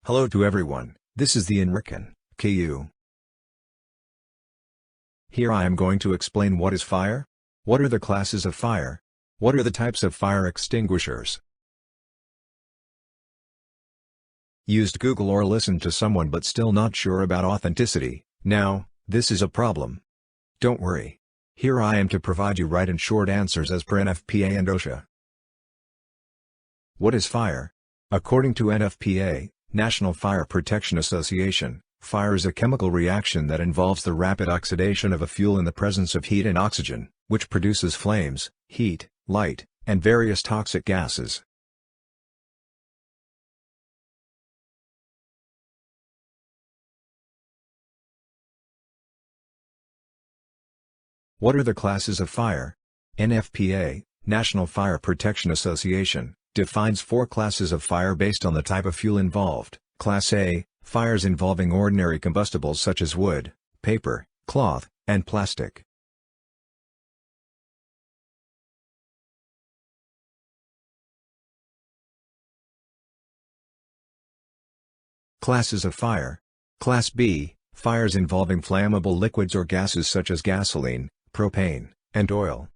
Hello to everyone, this is the NFPA-Part-1. Here I am going to explain what is fire, what are the classes of fire, what are the types of fire extinguishers. Used Google or listened to someone but still not sure about authenticity. Now, this is a problem. Don't worry. Here I am to provide you right and short answers as per NFPA and OSHA. What is fire? According to NFPA, National Fire Protection Association, fire is a chemical reaction that involves the rapid oxidation of a fuel in the presence of heat and oxygen, which produces flames, heat, light, and various toxic gases. What are the classes of fire? NFPA, National Fire Protection Association, defines 4 classes of fire based on the type of fuel involved. Class A, fires involving ordinary combustibles such as wood, paper, cloth, and plastic. Classes of fire. Class B, fires involving flammable liquids or gases such as gasoline, propane, and oil.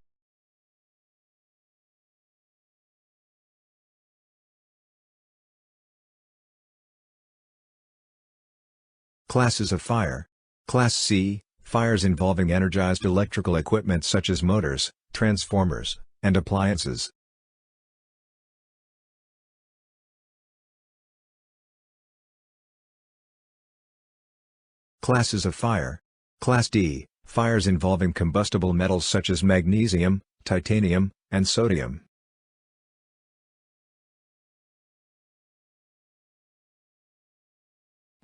Classes of fire. Class C, fires involving energized electrical equipment such as motors, transformers, and appliances. Classes of fire. Class D, fires involving combustible metals such as magnesium, titanium, and sodium.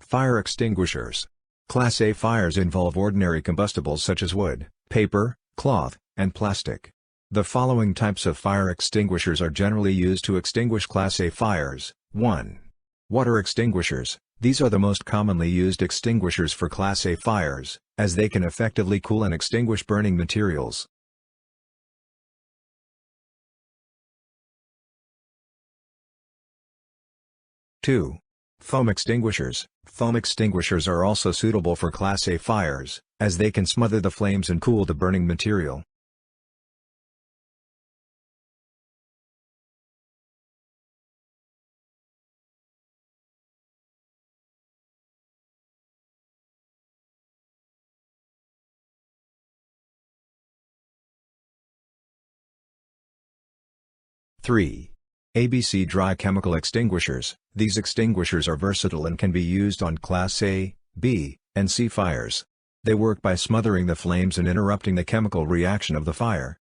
Fire extinguishers. Class A fires involve ordinary combustibles such as wood, paper, cloth, and plastic. The following types of fire extinguishers are generally used to extinguish Class A fires. 1. Water extinguishers. These are the most commonly used extinguishers for Class A fires, as they can effectively cool and extinguish burning materials. 2. Foam extinguishers. Foam extinguishers are also suitable for Class A fires, as they can smother the flames and cool the burning material. 3. ABC dry chemical extinguishers. These extinguishers are versatile and can be used on Class A, B, and C fires. They work by smothering the flames and interrupting the chemical reaction of the fire.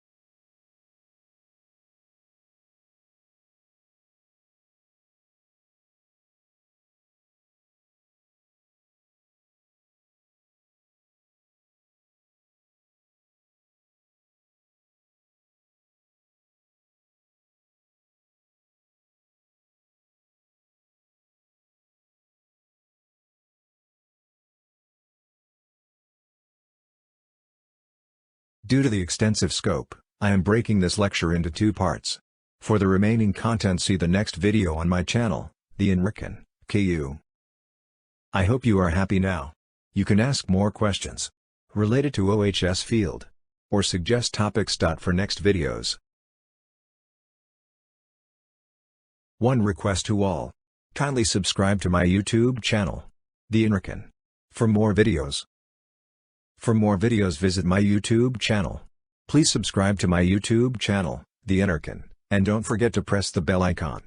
Due to the extensive scope, I am breaking this lecture into 2 parts. For the remaining content, see the next video on my channel, the NFPA-Part-1. I hope you are happy now. You can ask more questions related to OHS field, or suggest topics for next videos. One request to all. Kindly subscribe to my YouTube channel, the NFPA-Part-1, for more videos. For more videos, visit my YouTube channel. Please subscribe to my YouTube channel, the NFPA-Part-1, and don't forget to press the bell icon.